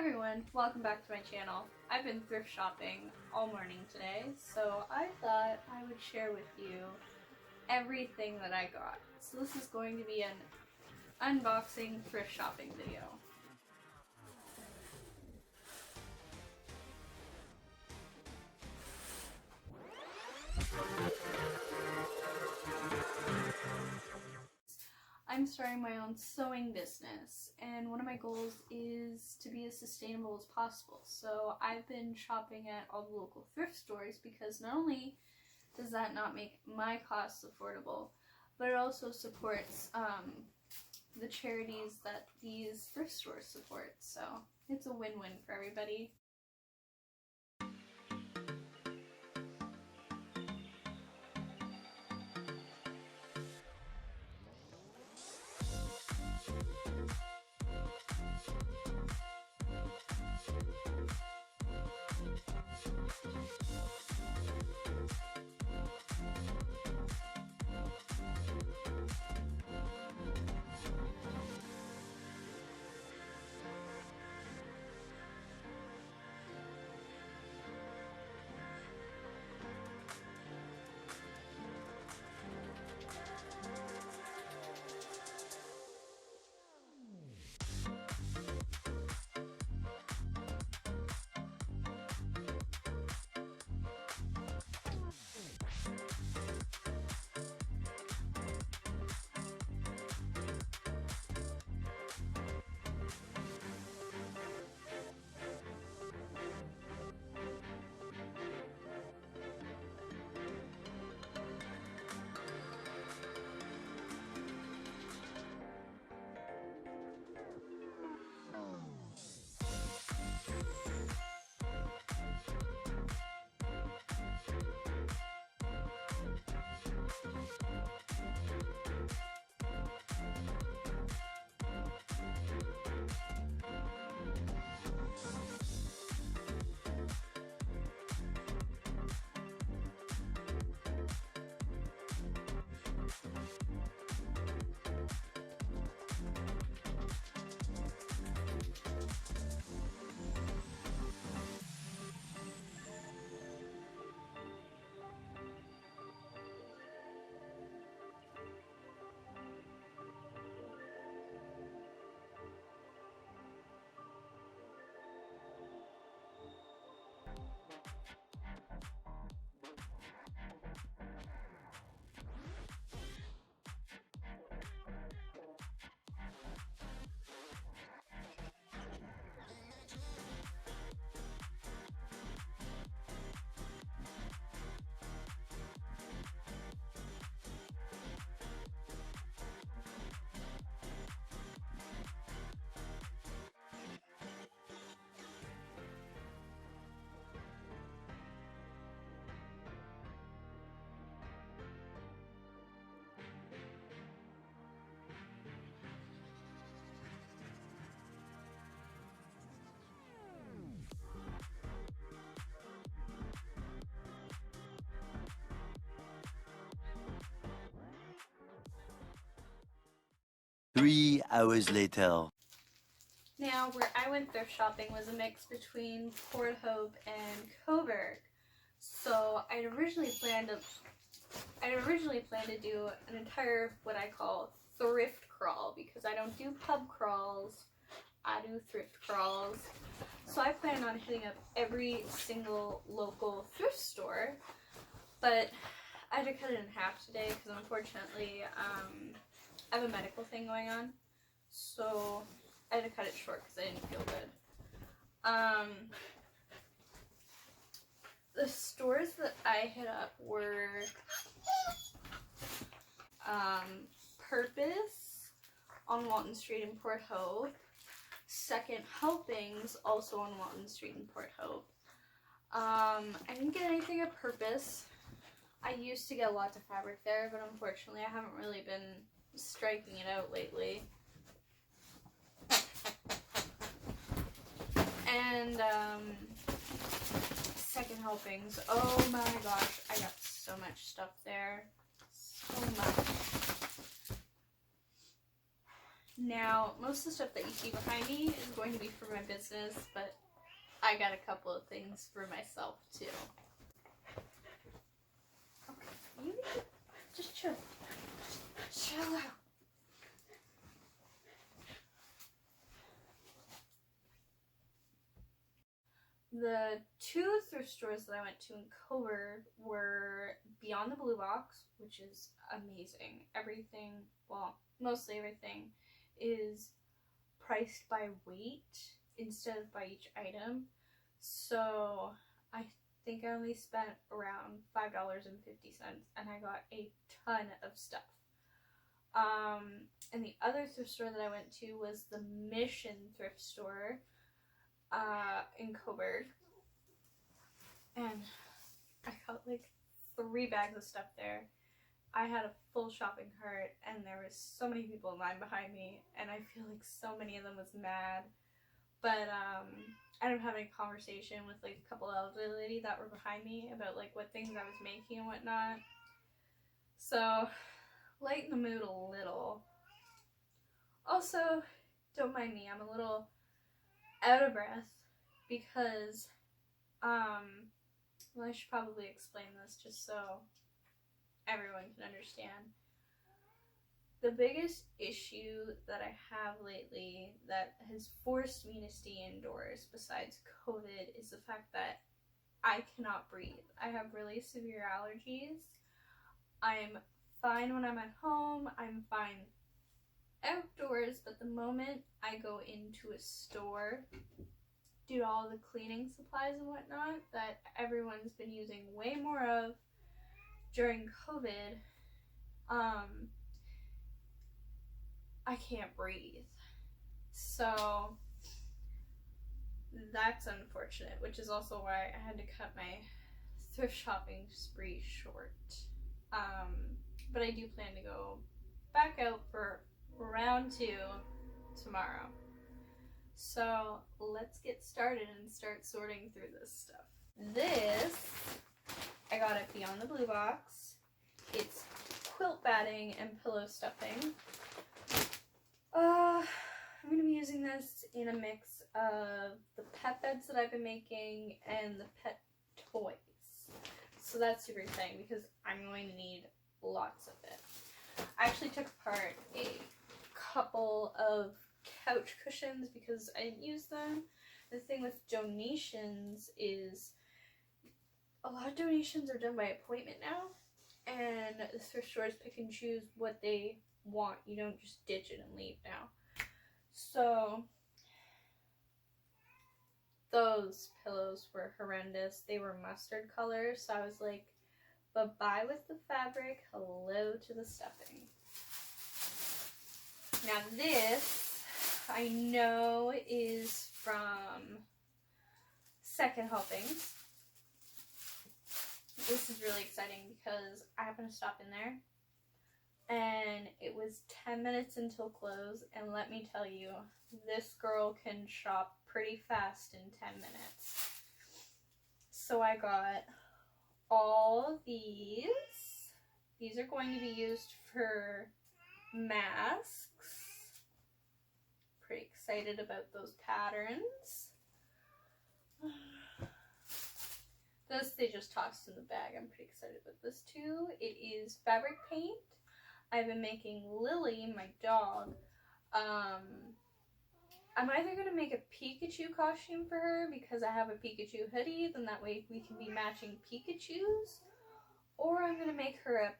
everyone, welcome back to my channel. I've been thrift shopping all morning today, so I thought I would share with you everything that I got. So this is going to be an unboxing thrift shopping video. I'm starting my own sewing business, and one of my goals is to be as sustainable as possible. So I've been shopping at all the local thrift stores because not only does that not make my costs affordable, but it also supports the charities that these thrift stores support. So it's a win-win for everybody. Three hours later. Now, where I went thrift shopping was a mix between Port Hope and Coburg. So I'd originally planned to do an entire what I call thrift crawl, because I don't do pub crawls, I do thrift crawls. So I planned on hitting up every single local thrift store, but I had to cut it in half today because unfortunately I have a medical thing going on, so I had to cut it short because I didn't feel good. The stores that I hit up were Purpose on Walton Street in Port Hope, Second Helpings also on Walton Street in Port Hope. I didn't get anything at Purpose. I used to get lots of fabric there, but unfortunately I haven't really been striking it out lately. And Second Helpings, oh my gosh, I got so much stuff there, so much. Now, most of the stuff that you see behind me is going to be for my business, but I got a couple of things for myself too. Okay, you need to just chill. Just chill out. The two thrift stores that I went to in Coburg were Beyond the Blue Box, which is amazing. Everything, well, mostly everything, is priced by weight instead of by each item. So I think I only spent around $5.50 and I got a ton of stuff. And the other thrift store that I went to was the Mission thrift store in Coburg, and I got like 3 bags of stuff there. I had a full shopping cart, and there was so many people in line behind me, and I feel like so many of them was mad. But I ended up having a conversation with like a couple elderly ladies that were behind me about like what things I was making and whatnot. So lighten the mood a little. Also, don't mind me, I'm a little out of breath because well, I should probably explain this just so everyone can understand. The biggest issue that I have lately that has forced me to stay indoors besides COVID is the fact that I cannot breathe. I have really severe allergies. I'm fine when I'm at home, I'm fine outdoors, but the moment I go into a store, due to all the cleaning supplies and whatnot that everyone's been using way more of during COVID, I can't breathe. So that's unfortunate, which is also why I had to cut my thrift shopping spree short. But I do plan to go back out for round 2 tomorrow. So let's get started and start sorting through this stuff. This, I got it Beyond the Blue Box. It's quilt batting and pillow stuffing. I'm going to be using this in a mix of the pet beds that I've been making and the pet toys. So that's super exciting because I'm going to need lots of it. I actually took apart a couple of couch cushions because I didn't use them. The thing with donations is a lot of donations are done by appointment now, and the thrift stores pick and choose what they want. You don't just ditch it and leave now. So those pillows were horrendous. They were mustard color, so I was like, bye-bye with the fabric, hello to the stuffing. Now this, I know, is from Second Helpings. This is really exciting because I happened to stop in there and it was 10 minutes until close, and let me tell you, this girl can shop pretty fast in 10 minutes. So I got all these. These are going to be used for masks. Pretty excited about those patterns. This they just tossed in the bag. I'm pretty excited about this too. It is fabric paint. I've been making Lily, my dog. I'm either going to make a Pikachu costume for her because I have a Pikachu hoodie, then that way we can be matching Pikachus. Or I'm going to make her a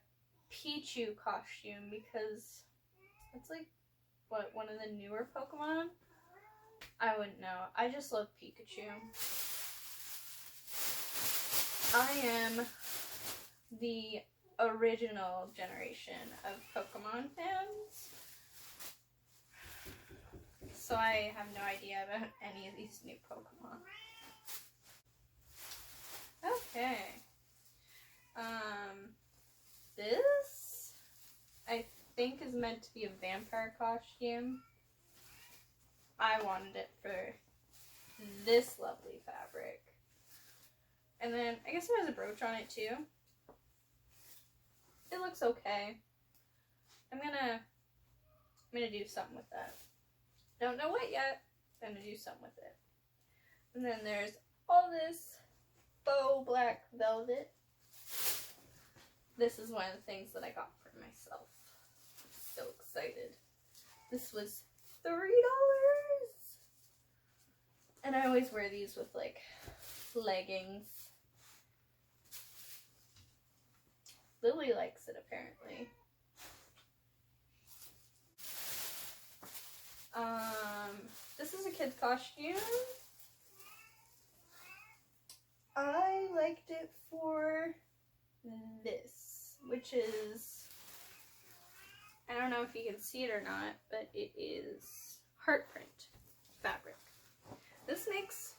Pichu costume because it's like, what, one of the newer Pokemon? I wouldn't know. I just love Pikachu. I am the original generation of Pokemon fans, so I have no idea about any of these new Pokemon. Okay. This, I think, is meant to be a vampire costume. I wanted it for this lovely fabric. And then, I guess it has a brooch on it too. It looks okay. I'm gonna I'm gonna do something with that. Don't know what yet. I'm gonna do something with it. And then there's all this faux black velvet. This is one of the things that I got for myself. I'm so excited. This was $3. And I always wear these with like leggings. Lily likes it apparently. This is a kid's costume. I liked it for this, which is, I don't know if you can see it or not, but it is heart print fabric. This makes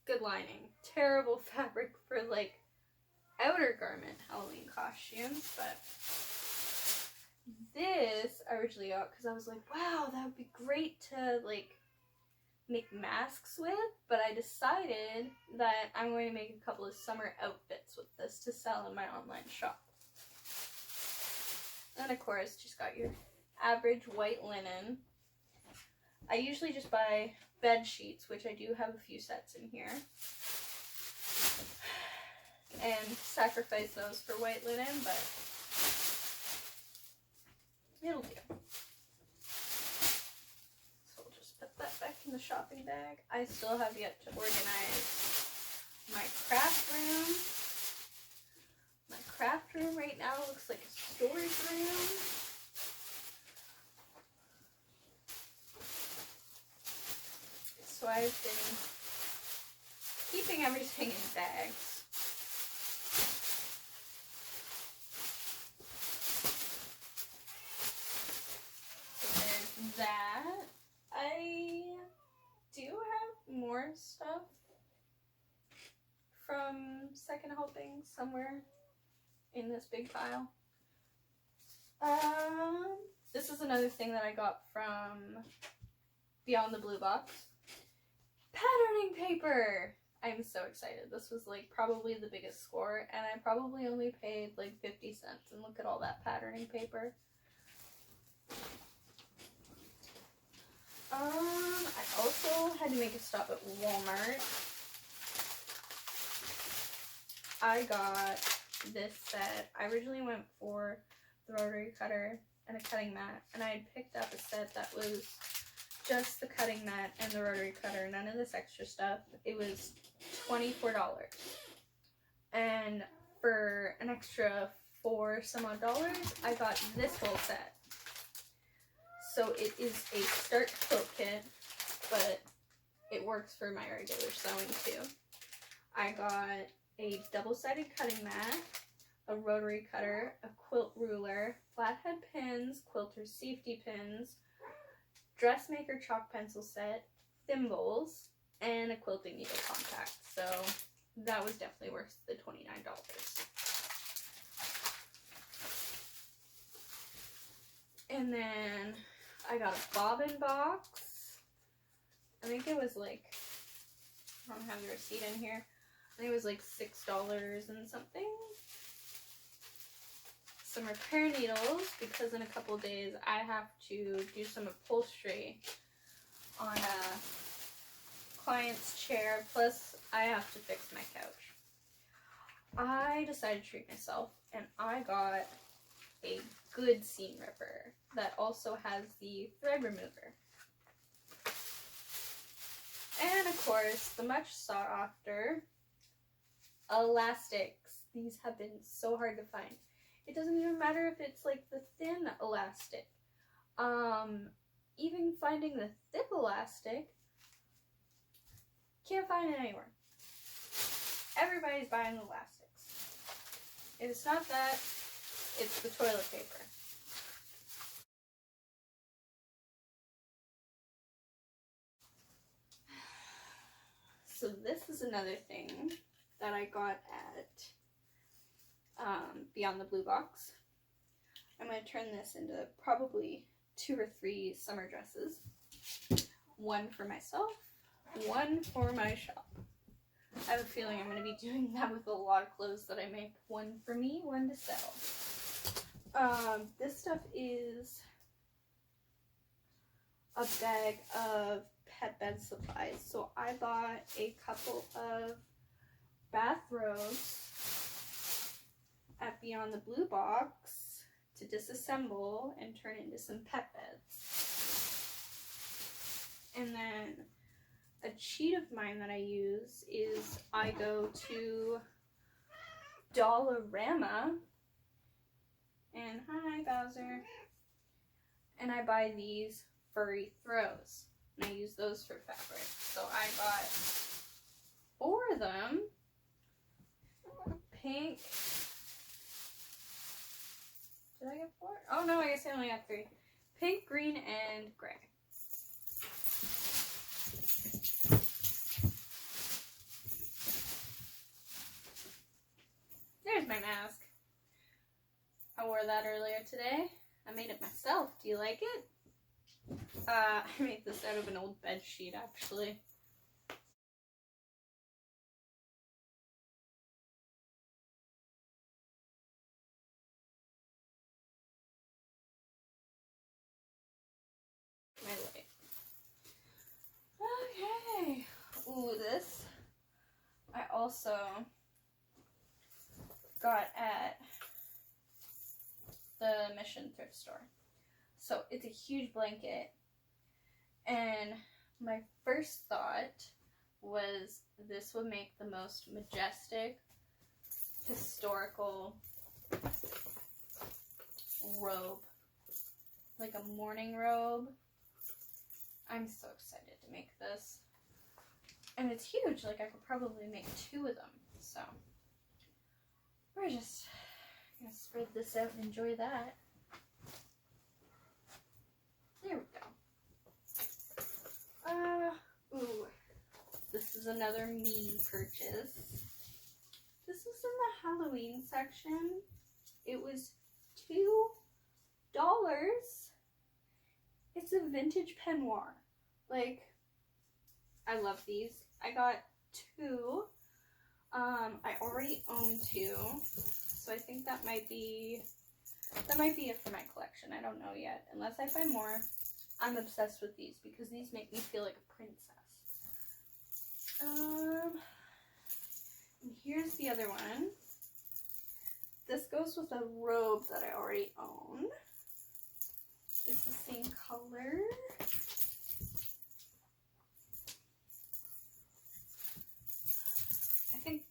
good lining. Terrible fabric for like outer garment Halloween costumes, but this I originally got because I was like, wow, that would be great to like make masks with, but I decided that I'm going to make a couple of summer outfits with this to sell in my online shop. And of course, just got your average white linen. I usually just buy bed sheets, which I do have a few sets in here, and sacrifice those for white linen, but it'll do. So we'll just put that back in the shopping bag. I still have yet to organize my craft room. My craft room right now looks like a storage room. So I've been keeping everything in bags. So there's that. I do have more stuff from Second Helping somewhere in this big pile. This is another thing that I got from Beyond the Blue Box. Patterning paper! I'm so excited. This was like probably the biggest score, and I probably only paid like 50 cents, and look at all that patterning paper. I also had to make a stop at Walmart. I got this set. I originally went for the rotary cutter and a cutting mat, and I had picked up a set that was just the cutting mat and the rotary cutter, none of this extra stuff. It was $24. And for an extra $4 some odd, I got this whole set. So it is a start quilt kit, but it works for my regular sewing too. I got a double-sided cutting mat, a rotary cutter, a quilt ruler, flathead pins, quilter safety pins, dressmaker chalk pencil set, thimbles, and a quilting needle compact. So that was definitely worth the $29. And then I got a bobbin box. I think it was like, I don't have the receipt in here. I think it was like $6 and something. Some repair needles, because in a couple days I have to do some upholstery on a client's chair, plus I have to fix my couch. I decided to treat myself, and I got a good seam ripper that also has the thread remover. And of course, the much sought after elastics. These have been so hard to find. It doesn't even matter if it's like the thin elastic. Even finding the thick elastic, can't find it anywhere. Everybody's buying elastics. If it's not that, it's the toilet paper. So this is another thing that I got at Beyond the Blue Box. I'm going to turn this into probably 2 or 3 summer dresses. One for myself, one for my shop. I have a feeling I'm going to be doing that with a lot of clothes that I make. One for me, one to sell. This stuff is a bag of pet bed supplies. So I bought a couple of bathrobes at Beyond the Blue Box to disassemble and turn into some pet beds. And then a cheat of mine that I use is I go to Dollarama, and hi Bowser, and I buy these furry throws, and I use those for fabric. So I bought 4 of them, pink. Did I get 4? Oh no, I guess I only got 3. Pink, green, and gray. There's my mask. I wore that earlier today. I made it myself. Do you like it? I made this out of an old bed sheet, actually. My light. Okay. Ooh, this I also got at the Mission thrift store. So it's a huge blanket, and my first thought was this would make the most majestic, historical robe, like a morning robe. I'm so excited to make this, and it's huge. Like I could probably make 2 of them. So we're just gonna spread this out and enjoy that. There we go. Ooh, this is another me purchase. This was in the Halloween section. It was $2. It's a vintage peignoir. Like, I love these. I got 2. I already own 2, so I think that might be it for my collection. I don't know yet. Unless I find more. I'm obsessed with these because these make me feel like a princess. And here's the other one. This goes with a robe that I already own. It's the same color. I think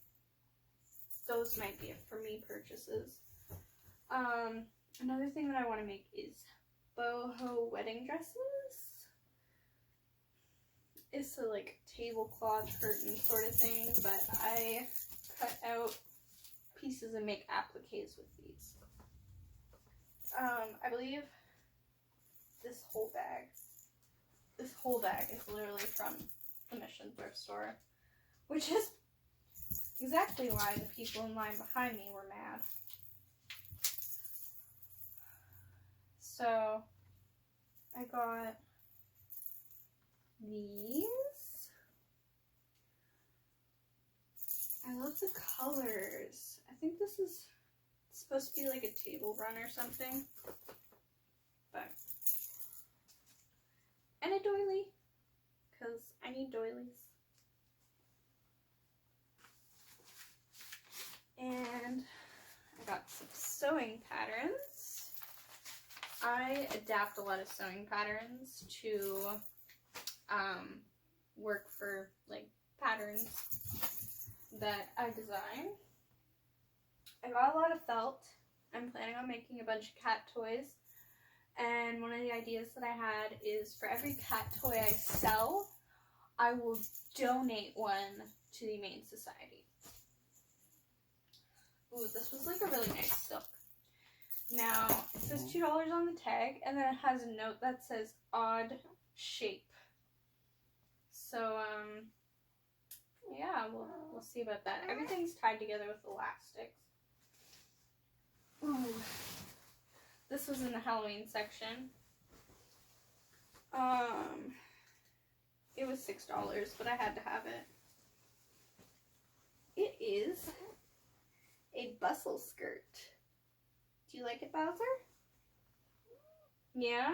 those might be it for me purchases. Another thing that I want to make is boho wedding dresses. It's a like tablecloth curtain sort of thing, but I cut out pieces and make appliques with these. I believe this whole bag is literally from the Mission thrift store, which is exactly why the people in line behind me were mad. So I got these. I love the colors. I think this is supposed to be like a table run or something. But, and a doily, because I need doilies. And I got some sewing patterns. I adapt a lot of sewing patterns to work for like patterns that I design. I got a lot of felt. I'm planning on making a bunch of cat toys. And one of the ideas that I had is for every cat toy I sell, I will donate one to the Humane Society. Ooh, this was like a really nice silk. Now, it says $2 on the tag, and then it has a note that says odd shape. So, yeah, we'll see about that. Everything's tied together with elastics. Ooh. This was in the Halloween section. It was $6, but I had to have it. It is a bustle skirt. Do you like it, Bowser? Yeah?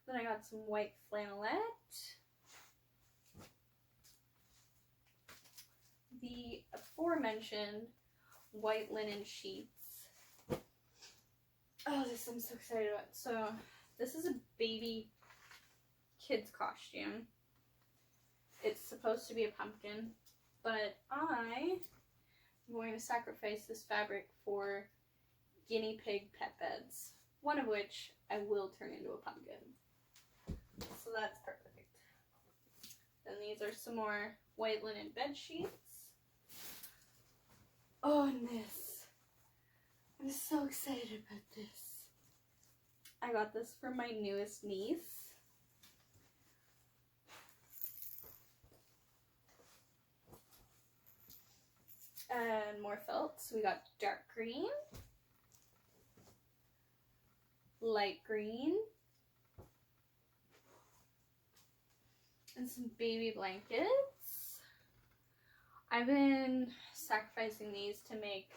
Then I got some white flannelette. The aforementioned white linen sheets. Oh, this I'm so excited about. So, this is a baby kid's costume. It's supposed to be a pumpkin, but I'm going to sacrifice this fabric for guinea pig pet beds, one of which I will turn into a pumpkin. So that's perfect. Then these are some more white linen bed sheets. Oh, and this. I'm so excited about this. I got this for my newest niece. And more felt. So we got dark green, light green, and some baby blankets. I've been sacrificing these to make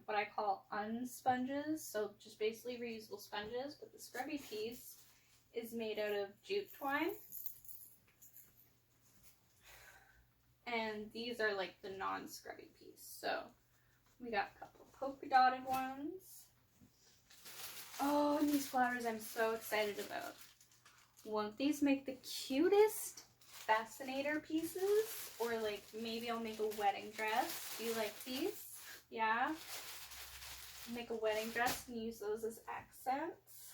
what I call unsponges, so just basically reusable sponges, but the scrubby piece is made out of jute twine. And these are like the non-scrubby piece. So we got a couple of polka dotted ones. Oh, and these flowers I'm so excited about. Won't these make the cutest fascinator pieces? Or like maybe I'll make a wedding dress. Do you like these? Yeah? Make a wedding dress and use those as accents.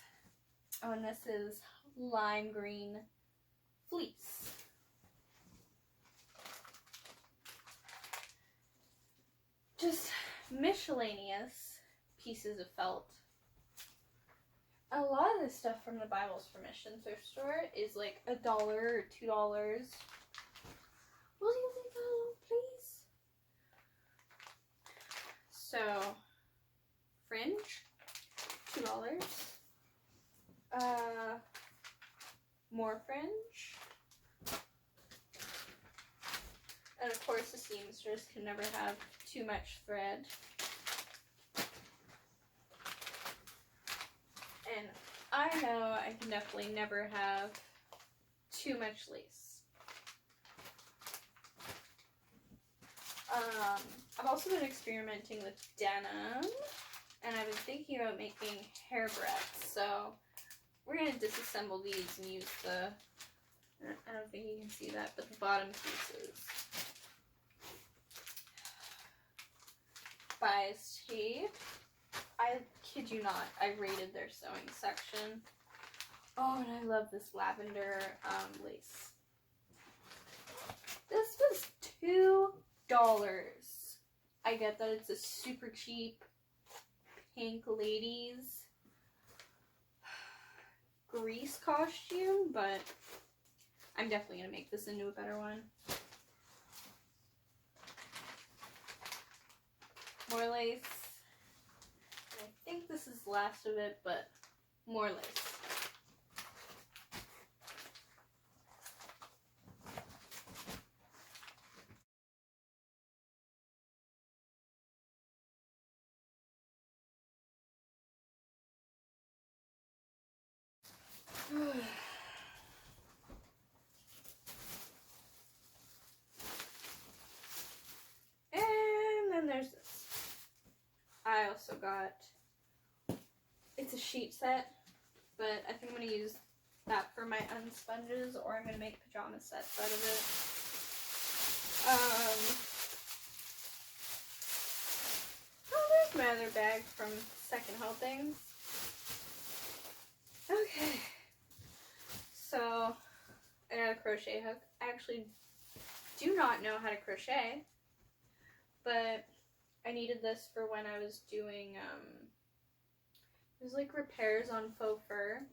Oh, and this is lime green fleece. Just miscellaneous pieces of felt. A lot of this stuff from the Bible's Permission thrift store is like $1 or $2. Will you leave that alone, please? So, fringe, $2. More fringe. And of course the seamstress can never have too much thread. And I know I can definitely never have too much lace. I've also been experimenting with denim, and I've been thinking about making hair breadths. So we're going to disassemble these and use the, I don't think you can see that, but the bottom pieces. Bias tape. I kid you not, I raided their sewing section. Oh, and I love this lavender lace. This was $2. I get that it's a super cheap pink ladies grease costume, but I'm definitely going to make this into a better one. More lace. I think this is the last of it, but more lace. And then there's this. I also got, it's a sheet set, but I think I'm going to use that for my unsponges, or I'm going to make pajama sets out of it. Oh, there's my other bag from Second Helpings. Okay, so I got a crochet hook. I actually do not know how to crochet, but I needed this for when I was doing, it was like repairs on faux fur.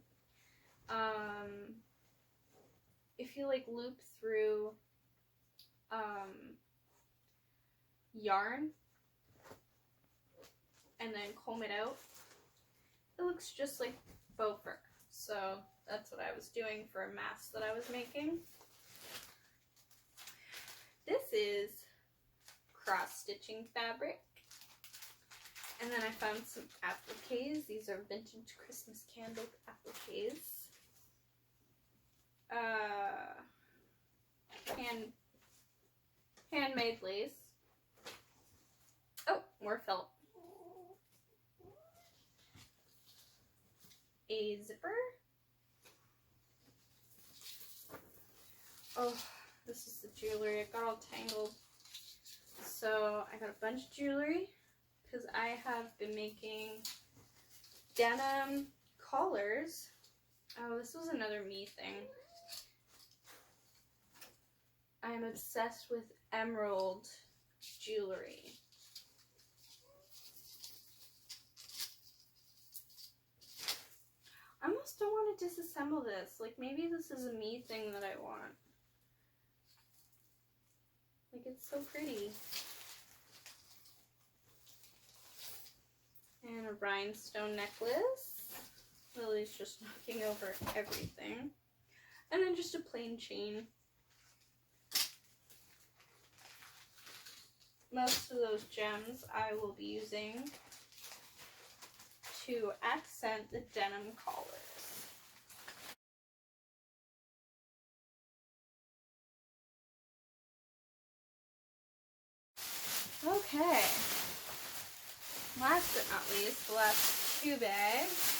If you like loop through yarn and then comb it out, it looks just like faux fur. So that's what I was doing for a mask that I was making. This is cross-stitching fabric. And then I found some appliques. These are vintage Christmas candle appliques. a zipper. Oh, this is the jewelry. It got all tangled. So I got a bunch of jewelry because I have been making denim collars. Oh, this was another me thing. I'm obsessed with emerald jewelry. I almost don't want to disassemble this. Like, maybe this is a me thing that I want. Like, it's so pretty. And a rhinestone necklace. Lily's just knocking over everything. And then just a plain chain. Most of those gems I will be using to accent the denim collars. Okay. Last but not least, the last two bags.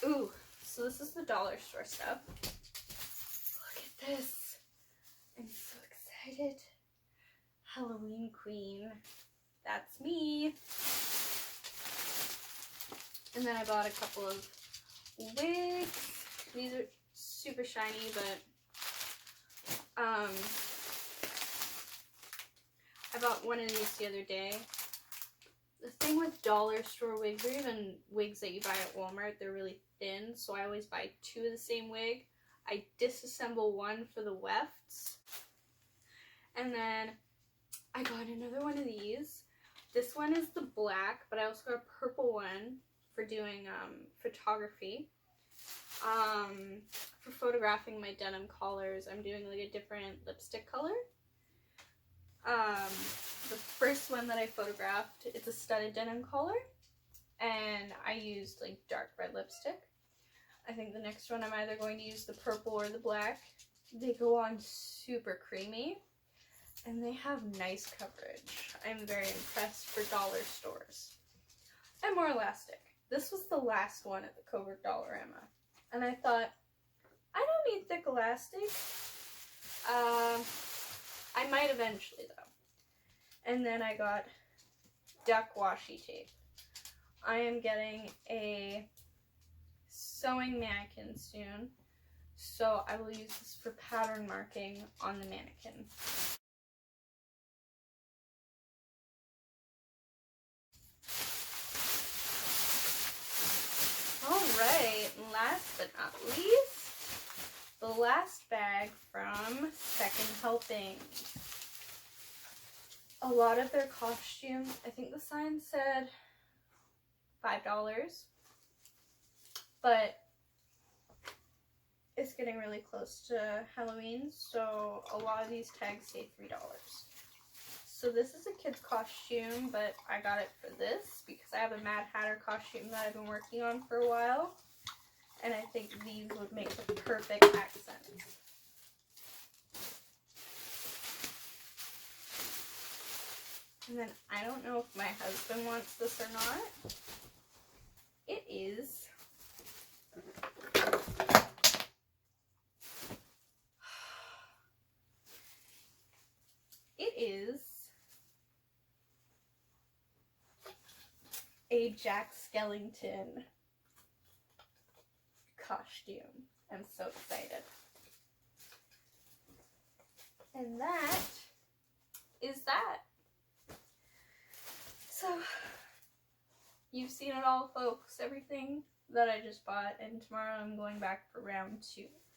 Ooh, so this is the dollar store stuff. Look at this. I'm so excited. Halloween Queen. That's me. And then I bought a couple of wigs. These are super shiny, but I bought one of these the other day. The thing with dollar store wigs, or even wigs that you buy at Walmart, they're really thin, so I always buy two of the same wig. I disassemble one for the wefts. And then I got another one of these. This one is the black, but I also got a purple one for doing photography. For photographing my denim collars, I'm doing like a different lipstick color. The first one that I photographed, it's a studded denim collar, and I used like dark red lipstick. I think the next one I'm either going to use the purple or the black. They go on super creamy, and they have nice coverage. I'm very impressed for dollar stores. And more elastic. This was the last one at the Covert Dollarama, and I thought, I don't need thick elastic. I might eventually though. And then I got duck washi tape. I am getting a sewing mannequin soon, so I will use this for pattern marking on the mannequin. Alright, last but not least, the last bag from Second Helping. A lot of their costumes, I think the sign said $5, but it's getting really close to Halloween, so a lot of these tags say $3. So this is a kid's costume, but I got it for this because I have a Mad Hatter costume that I've been working on for a while, and I think these would make the perfect accent. And then I don't know if my husband wants this or not. It is a Jack Skellington costume. I'm so excited. And that is that. So, you've seen it all, folks. Everything that I just bought, and tomorrow I'm going back for round 2.